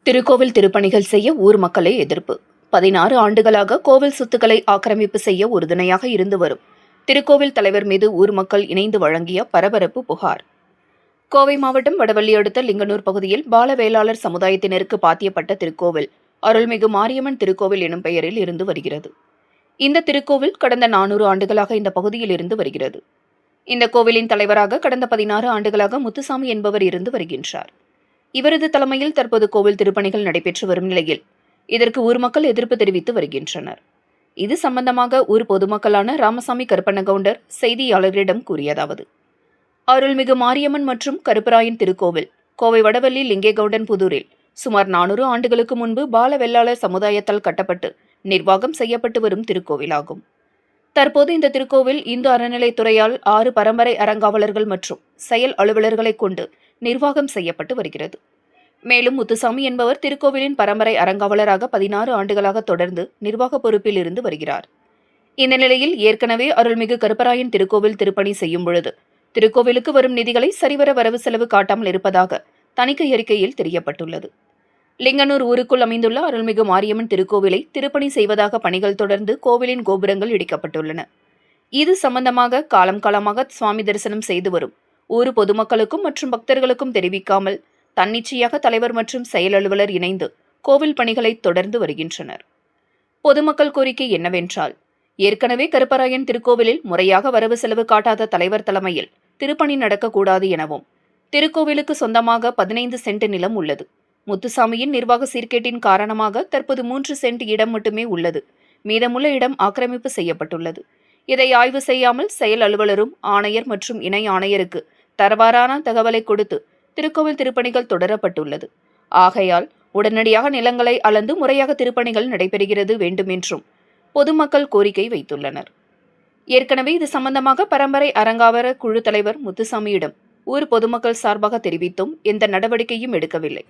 திருக்கோவில் திருப்பணிகள் செய்ய ஊர் மக்களே எதிர்ப்பு. 16 ஆண்டுகளாக கோவில் சொத்துக்களை ஆக்கிரமிப்பு செய்ய உறுதுணையாக இருந்து வரும் திருக்கோவில் தலைவர் மீது ஊர் மக்கள் இணைந்து வழங்கிய பரபரப்பு புகார். கோவை மாவட்டம் வடவள்ளி அடுத்த லிங்கனூர் பகுதியில் பாலவேளாளர் சமுதாயத்தினருக்கு பாத்தியப்பட்ட திருக்கோவில் அருள்மிகு மாரியம்மன் திருக்கோவில் எனும் பெயரில் இருந்து வருகிறது. இந்த திருக்கோவில் கடந்த 400 ஆண்டுகளாக இந்த பகுதியில் இருந்து வருகிறது. இந்த கோவிலின் தலைவராக கடந்த 16 ஆண்டுகளாக முத்துசாமி என்பவர் இருந்து வருகின்றார். இவரது தலைமையில் தற்போது கோவில் திருப்பணிகள் நடைபெற்று வரும் நிலையில் இதற்கு ஊர் மக்கள் எதிர்ப்பு தெரிவித்து வருகின்றனர். இது சம்பந்தமாக ஊர் பொதுமக்களான ராமசாமி கருப்பண்ணகவுண்டர் செய்தியாளர்களிடம் கூறியதாவது: அருள்மிகு மாரியம்மன் மற்றும் கருப்பராயன் திருக்கோவில் கோவை வடவள்ளி லிங்கேகவுண்டன் புதூரில் சுமார் 400 ஆண்டுகளுக்கு முன்பு பாலவெள்ளாளர் சமுதாயத்தால் கட்டப்பட்டு நிர்வாகம் செய்யப்பட்டு வரும் திருக்கோவிலாகும். தற்போது இந்த திருக்கோவில் இந்து அறநிலைத்துறையால் 6 பரம்பரை அறங்காவலர்கள் மற்றும் செயல் அலுவலர்களை கொண்டு நிர்வாகம் செய்யப்பட்டு வருகிறது. மேலும் முத்துசாமி என்பவர் திருக்கோவிலின் பரம்பரை அறங்காவலராக 16 ஆண்டுகளாக தொடர்ந்து நிர்வாக பொறுப்பில் இருந்து வருகிறார். இந்த நிலையில் ஏற்கனவே அருள்மிகு கருப்பராயன் திருக்கோவில் திருப்பணி செய்யும் பொழுது திருக்கோவிலுக்கு வரும் நிதிகளை சரிவர வரவு செலவு காட்டாமல் இருப்பதாக தணிக்கை அறிக்கையில் தெரியப்பட்டுள்ளது. லிங்கனூர் ஊருக்குள் அமைந்துள்ள அருள்மிகு மாரியம்மன் திருக்கோவிலை திருப்பணி செய்வதாக பணிகள் தொடர்ந்து கோவிலின் கோபுரங்கள் இடிக்கப்பட்டுள்ளன. இது சம்பந்தமாக காலமாக சுவாமி தரிசனம் செய்து வரும் ஊர் பொதுமக்களுக்கும் மற்றும் பக்தர்களுக்கும் தெரிவிக்காமல் தன்னிச்சையாக தலைவர் மற்றும் செயல் அலுவலர் இணைந்து கோவில் பணிகளை தொடர்ந்து வருகின்றனர். பொதுமக்கள் கோரிக்கை என்னவென்றால், ஏற்கனவே கருப்பராயன் திருக்கோவிலில் முறையாக வரவு செலவு காட்டாத தலைவர் தலைமையில் திருப்பணி நடக்கக்கூடாது எனவும், திருக்கோவிலுக்கு சொந்தமாக 15 சென்ட் நிலம் உள்ளது. முத்துசாமியின் நிர்வாக சீர்கேட்டின் காரணமாக தற்போது 3 சென்ட் இடம் மட்டுமே உள்ளது. மீதமுள்ள இடம் ஆக்கிரமிப்பு செய்யப்பட்டுள்ளது. இதை ஆய்வு செய்யாமல் செயல் அலுவலரும் ஆணையர் மற்றும் இணை ஆணையருக்கு தரவாறான தகவலை கொடுத்து திருக்கோவில் திருப்பணிகள் தொடரப்பட்டுள்ளது. ஆகையால் உடனடியாக நிலங்களை அளந்து முறையாக திருப்பணிகள் நடைபெறுகிறது வேண்டும் என்றும் பொதுமக்கள் கோரிக்கை வைத்துள்ளனர். ஏற்கனவே இது சம்பந்தமாக பரம்பரை அறங்காவலர் குழு தலைவர் முத்துசாமியிடம் ஊர் பொதுமக்கள் சார்பாக தெரிவித்தும் எந்த நடவடிக்கையும் எடுக்கவில்லை.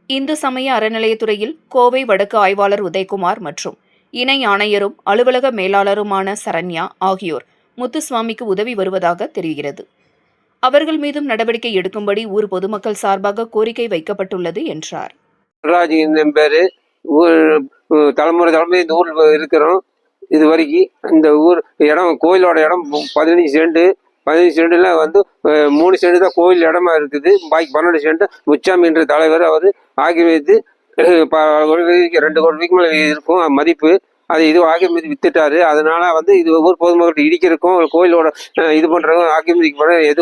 இந்து சமய அறநிலையத்துறையில் கோவை வடக்கு ஆய்வாளர் உதயகுமார் மற்றும் இணை ஆணையரும் அலுவலக மேலாளருமான சரண்யா ஆகியோர் முத்துசுவாமிக்கு உதவி வருவதாக தெரிகிறது. அவர்கள் மீதும் நடவடிக்கை எடுக்கும்படி ஊர் பொதுமக்கள் சார்பாக கோரிக்கை வைக்கப்பட்டுள்ளது என்றார். தலைமுறை இந்த ஊர்ல இருக்கிறோம். இது வரைக்கும் இந்த ஊர் இடம் கோயிலோட இடம் 15 சென்ட்ல 3 சென்ட் தான் கோயில் இடமா இருக்குது. பாக்கி 12 சென்ட் முச்சாமி என்ற தலைவர் அவர் ஆக்கிரமித்து 2 கோடிக்கு மேலே இருக்கும் மதிப்பு. அது இது ஆக்கிரமித்து வித்துட்டாரு. அதனால இது ஊர் பொதுமக்கள் இடிக்கிறதுக்கும் கோயிலோட இது பண்றவங்க ஆக்கிரமிக்க இது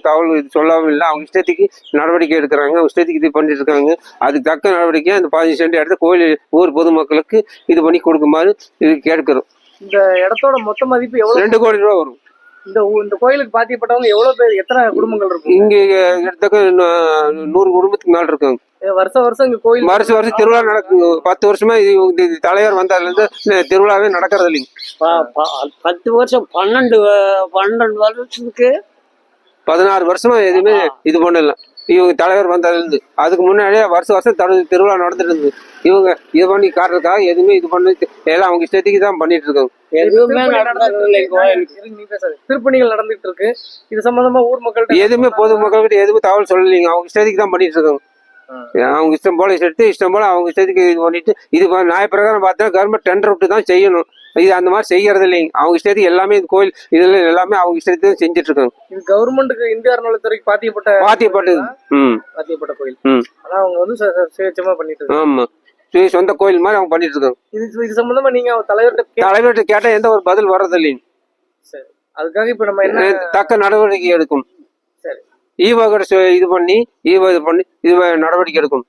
தகவல் இது சொல்லாமல் இல்லை. அவங்க இஷ்டத்துக்கு நடவடிக்கை எடுக்கிறாங்க, அவங்க இஷ்டத்துக்கு இது பண்ணிட்டு இருக்காங்க. அதுக்கு தக்க நடவடிக்கை அந்த 15 சென்ட் இடத்த கோயில் ஊர் பொதுமக்களுக்கு இது பண்ணி கொடுக்குமாறு இது கேட்கிறோம். இந்த இடத்தோட மொத்த மதிப்பு எவ்வளவு? 2 கோடி ரூபா வரும். இந்த கோயிலுக்கு பாத்தியப்பட்டவங்க எவ்வளவு பேர், எத்தனை குடும்பங்கள் இருக்கும்? இங்க எடுத்தாக்க 100 குடும்பத்துக்கு மேல இருக்காங்க. வருஷம் இங்க கோயில் வருஷம் திருவிழா நடக்குங்க. 10 வருஷமா இது தலைவர் வந்ததுல இருந்து திருவிழாவே நடக்கிறது இல்லைங்க. 10 வருஷம் 12 வருஷத்துக்கு 16 வருஷமா எதுவுமே இது பண்ணல. இவங்க தலைவர் வந்ததுல இருந்து அதுக்கு முன்னாடியே வருஷம் திருவிழா நடந்துட்டு இருந்தது. இவங்க இது பண்ணி காட்டுறதுக்காக எதுவுமே இது பண்ணி எல்லாம் அவங்க இஷ்டத்துக்கு தான் பண்ணிட்டு இருக்காங்க. எதுவுமே திருப்பணிகள் நடந்துட்டு இருக்கு. இது சம்பந்தமா ஊர் மக்கள் எதுவுமே பொதுமக்கள்கிட்ட எதுவுமே தகவல் சொல்லலைங்க. அவங்க இஷ்டத்துக்கு தான் பண்ணிட்டு இருக்காங்க. அவங்க இஷ்டம் போல இஷ்டம் போல அவங்க இஷ்டத்துக்கு இது பண்ணிட்டு இது நியாயப்பிரகாரம் பார்த்தா கவர்மெண்ட் டெண்டர் விட்டு தான் செய்யணும். இது அந்த மாதிரி செய்யறது இல்லைங்க. அவங்க இஷ்டத்துக்கு எல்லாமே இந்த கோயில் இதுல எல்லாமே அவங்க இஷ்டத்துக்கு செஞ்சுட்டு இருக்காங்க. இது கவர்மெண்ட்டுக்கு இந்திய அறநிலையத்துறைக்கு பாத்தியப்பட்டது பாத்தியப்பட்ட கோயில். ஆனா அவங்க சுயேட்சமா பண்ணிட்டு இருக்காங்க. ஆமா, சொந்த கோயில் மாதிரி அவங்க பண்ணிட்டு இருக்காங்க. இது சம்பந்தமா நீங்க தலைவர்கிட்ட கேட்டா எந்த ஒரு பதில் வர்றது இல்லைங்க. சரி, அதுக்காக இப்ப நம்ம என்ன தக்க நடவடிக்கை எடுக்கும். சரி, ஈவா இது பண்ணி இது நடவடிக்கை எடுக்கும்.